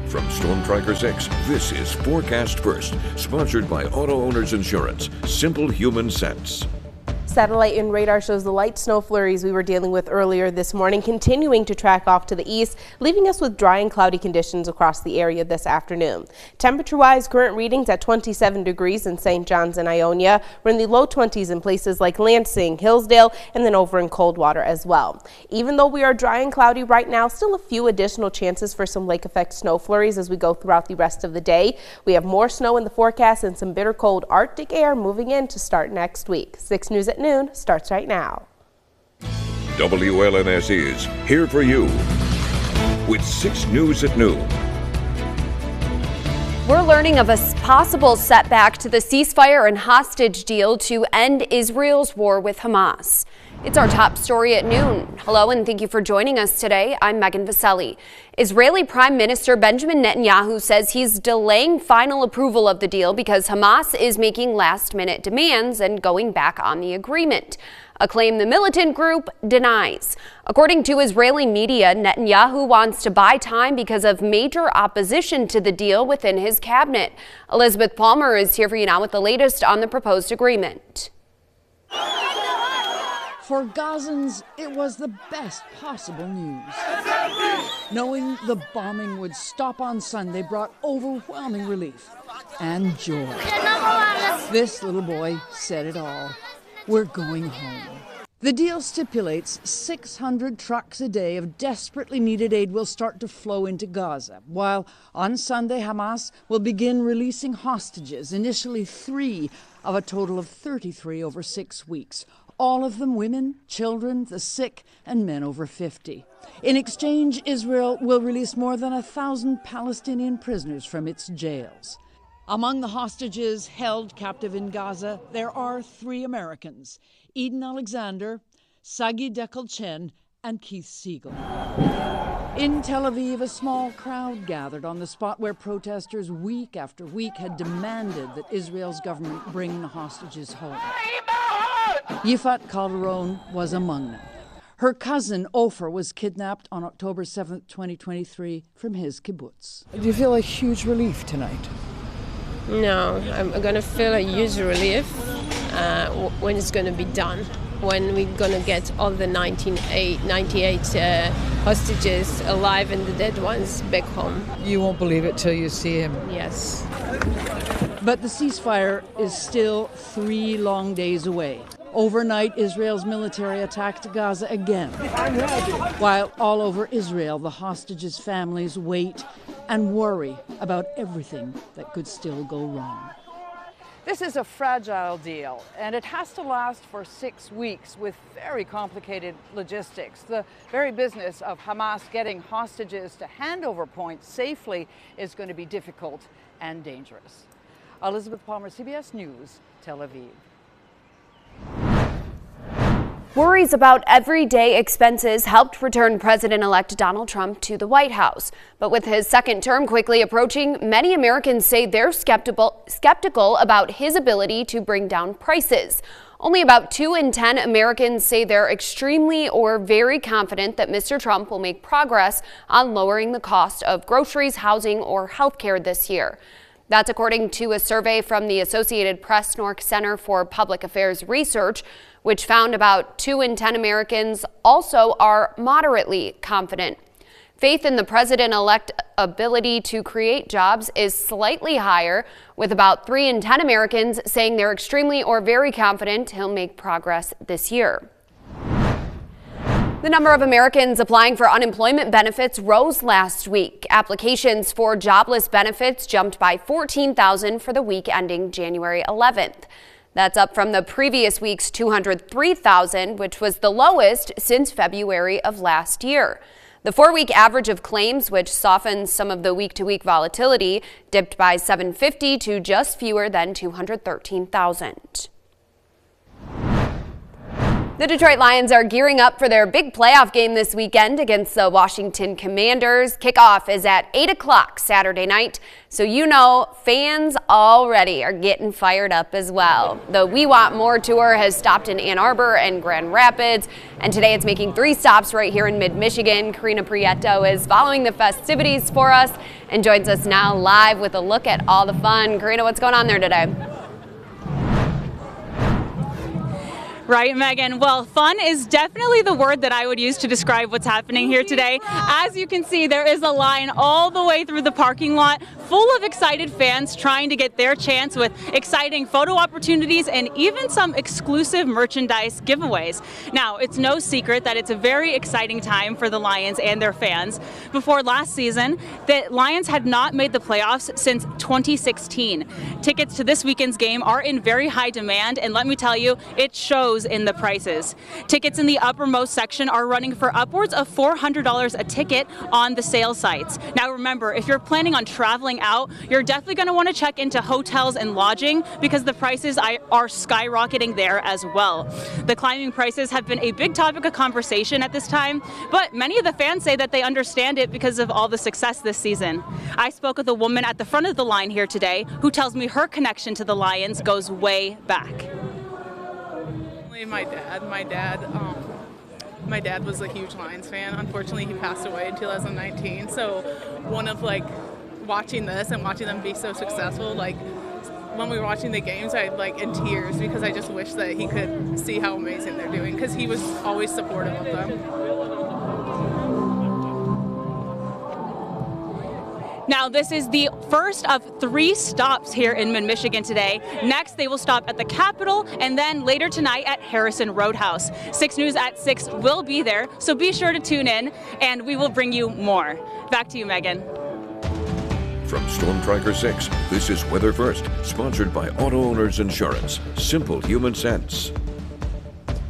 From Storm Tracker 6, this is Forecast First, sponsored by Auto Owners Insurance. Simple human sense. Satellite and radar shows the light snow flurries we were dealing with earlier this morning continuing to track off to the east, leaving us with dry and cloudy conditions across the area this afternoon. Temperature-wise, current readings at 27 degrees in St. John's and Ionia. We're in the low 20s in places like Lansing, Hillsdale, and then over in Coldwater as well. Even though we are dry and cloudy right now, still a few additional chances for some lake effect snow flurries as we go throughout the rest of the day. We have more snow in the forecast and some bitter cold Arctic air moving in to start next week. 6 News at noon starts right now. WLNS is here for you with 6 News at noon. We're learning of a possible setback to the ceasefire and hostage deal to end Israel's war with Hamas. It's our top story at noon. Hello and thank you for joining us today. I'm Megan Vaselli. Israeli Prime Minister Benjamin Netanyahu says he's delaying final approval of the deal because Hamas is making last-minute demands and going back on the agreement, a claim the militant group denies. According to Israeli media, Netanyahu wants to buy time because of major opposition to the deal within his cabinet. Elizabeth Palmer is here for you now with the latest on the proposed agreement. For Gazans, it was the best possible news. Knowing the bombing would stop on Sunday brought overwhelming relief and joy. This little boy said it all. We're going home. The deal stipulates 600 trucks a day of desperately needed aid will start to flow into Gaza, while on Sunday Hamas will begin releasing hostages, initially 3 of a total of 33 over 6 weeks. All of them women, children, the sick, and men over 50. In exchange, Israel will release more than 1,000 Palestinian prisoners from its jails. Among the hostages held captive in Gaza, there are 3 Americans: Eden Alexander, Sagi Dekel-Chen, and Keith Siegel. In Tel Aviv, a small crowd gathered on the spot where protesters week after week had demanded that Israel's government bring the hostages home. Yifat Calderon was among them. Her cousin, Ofer, was kidnapped on October 7, 2023, from his kibbutz. Do you feel a huge relief tonight? No, I'm going to feel a huge relief when it's going to be done, when we're going to get all the 98 hostages alive and the dead ones back home. You won't believe it till you see him. Yes. But the ceasefire is still 3 long days away. Overnight, Israel's military attacked Gaza again. While all over Israel, the hostages' families wait and worry about everything that could still go wrong. This is a fragile deal, and it has to last for 6 weeks with very complicated logistics. The very business of Hamas getting hostages to handover points safely is going to be difficult and dangerous. Elizabeth Palmer, CBS News, Tel Aviv. Worries about everyday expenses helped return President-elect Donald Trump to the White House. But with his second term quickly approaching, many Americans say they're skeptical about his ability to bring down prices. Only about 2 in 10 Americans say they're extremely or very confident that Mr. Trump will make progress on lowering the cost of groceries, housing, or health care this year. That's according to a survey from the Associated Press Nork Center for Public Affairs Research, which found about 2 in 10 Americans also are moderately confident. Faith in the president-elect's ability to create jobs is slightly higher, with about 3 in 10 Americans saying they're extremely or very confident he'll make progress this year. The number of Americans applying for unemployment benefits rose last week. Applications for jobless benefits jumped by 14,000 for the week ending January 11th. That's up from the previous week's 203,000, which was the lowest since February of last year. The 4-week average of claims, which softens some of the week-to-week volatility, dipped by 750 to just fewer than 213,000. The Detroit Lions are gearing up for their big playoff game this weekend against the Washington Commanders. Kickoff is at 8 o'clock Saturday night, so you know fans already are getting fired up as well. The We Want More tour has stopped in Ann Arbor and Grand Rapids, and today it's making 3 stops right here in mid-Michigan. Karina Prieto is following the festivities for us and joins us now live with a look at all the fun. Karina, what's going on there today? Right, Megan. Well, fun is definitely the word that I would use to describe what's happening here today. As you can see, there is a line all the way through the parking lot full of excited fans trying to get their chance with exciting photo opportunities and even some exclusive merchandise giveaways. Now, it's no secret that it's a very exciting time for the Lions and their fans. Before last season, the Lions had not made the playoffs since 2016. Tickets to this weekend's game are in very high demand, and let me tell you, it shows in the prices. Tickets in the uppermost section are running for upwards of $400 a ticket on the sale sites. Now remember, if you're planning on traveling out, you're definitely going to want to check into hotels and lodging because the prices are skyrocketing there as well. The climbing prices have been a big topic of conversation at this time, but many of the fans say that they understand it because of all the success this season. I spoke with a woman at the front of the line here today who tells me her connection to the Lions goes way back. My dad was a huge Lions fan. Unfortunately, he passed away in 2019. So watching this and watching them be so successful, when we were watching the games, I in tears because I just wish that he could see how amazing they're doing because he was always supportive of them. Now, this is the first of 3 stops here in mid-Michigan today. Next, they will stop at the Capitol, and then later tonight at Harrison Roadhouse. 6 News at 6 will be there, so be sure to tune in, and we will bring you more. Back to you, Megan. From Storm Tracker 6, this is Weather First, sponsored by Auto Owners Insurance. Simple human sense.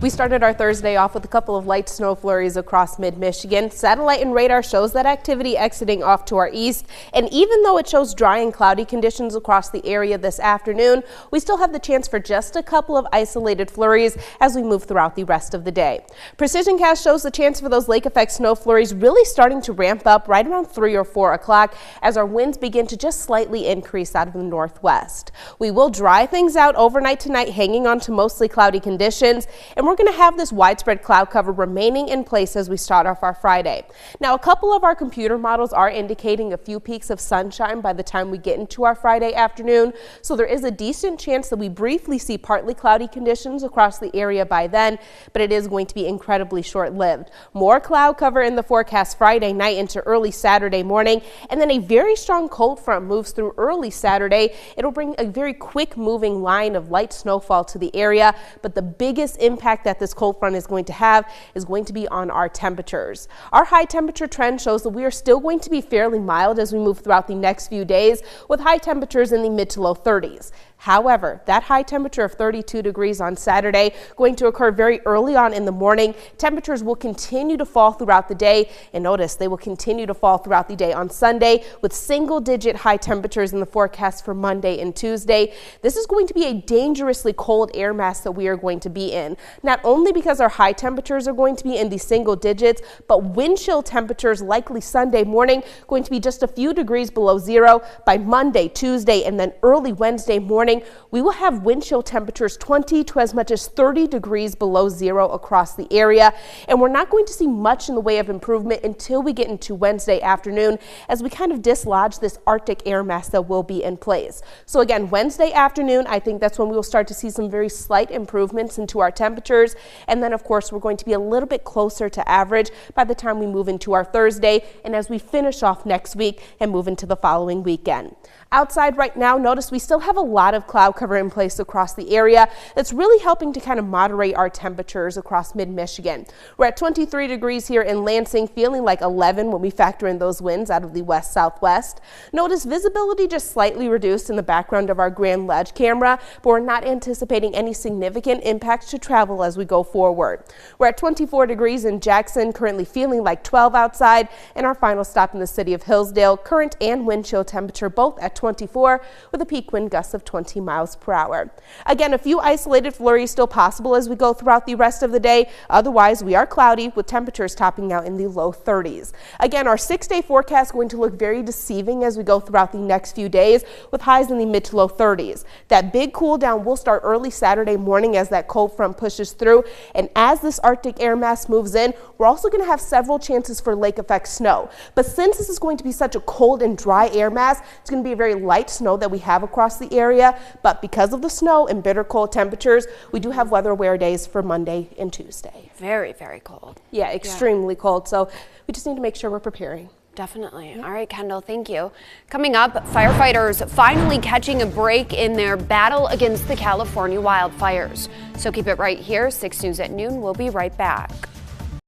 We started our Thursday off with a couple of light snow flurries across mid-Michigan. Satellite and radar shows that activity exiting off to our east. And even though it shows dry and cloudy conditions across the area this afternoon, we still have the chance for just a couple of isolated flurries as we move throughout the rest of the day. Precision Cast shows the chance for those lake effect snow flurries really starting to ramp up right around 3 or 4 o'clock as our winds begin to just slightly increase out of the northwest. We will dry things out overnight tonight, hanging on to mostly cloudy conditions, and we're going to have this widespread cloud cover remaining in place as we start off our Friday. Now, a couple of our computer models are indicating a few peaks of sunshine by the time we get into our Friday afternoon, so there is a decent chance that we briefly see partly cloudy conditions across the area by then, but it is going to be incredibly short-lived. More cloud cover in the forecast Friday night into early Saturday morning, and then a very strong cold front moves through early Saturday. It'll bring a very quick moving line of light snowfall to the area, but the biggest impact that this cold front is going to have is going to be on our temperatures. Our high temperature trend shows that we are still going to be fairly mild as we move throughout the next few days with high temperatures in the mid to low 30s. However, that high temperature of 32 degrees on Saturday going to occur very early on in the morning. Temperatures will continue to fall throughout the day, and notice they will continue to fall throughout the day on Sunday with single-digit high temperatures in the forecast for Monday and Tuesday. This is going to be a dangerously cold air mass that we are going to be in, not only because our high temperatures are going to be in the single digits, but wind chill temperatures likely Sunday morning going to be just a few degrees below zero. By Monday, Tuesday, and then early Wednesday morning, we will have wind chill temperatures 20 to as much as 30 degrees below zero across the area. And we're not going to see much in the way of improvement until we get into Wednesday afternoon as we kind of dislodge this Arctic air mass that will be in place. So again, Wednesday afternoon, I think that's when we will start to see some very slight improvements into our temperatures. And then, of course, we're going to be a little bit closer to average by the time we move into our Thursday and as we finish off next week and move into the following weekend. Outside right now, notice we still have a lot of cloud cover in place across the area. That's really helping to kind of moderate our temperatures across mid-Michigan. We're at 23 degrees here in Lansing, feeling like 11 when we factor in those winds out of the west-southwest. Notice visibility just slightly reduced in the background of our Grand Ledge camera, but we're not anticipating any significant impact to travel as as we go forward. We're at 24 degrees in Jackson, currently feeling like 12 outside, and our final stop in the city of Hillsdale, current and wind chill temperature both at 24 with a peak wind gust of 20 miles per hour. Again, a few isolated flurries still possible as we go throughout the rest of the day. Otherwise, we are cloudy with temperatures topping out in the low 30s. Again, our 6-day forecast going to look very deceiving as we go throughout the next few days with highs in the mid to low 30s. That big cool down will start early Saturday morning as that cold front pushes through. And as this Arctic air mass moves in, we're also going to have several chances for lake effect snow. But since this is going to be such a cold and dry air mass, it's going to be a very light snow that we have across the area. But because of the snow and bitter cold temperatures, we do have weather aware days for Monday and Tuesday. Very, very cold. Yeah, extremely cold. So we just need to make sure we're preparing. Definitely. All right, Kendall, thank you. Coming up, firefighters finally catching a break in their battle against the California wildfires. So keep it right here. 6 News at noon. We'll be right back.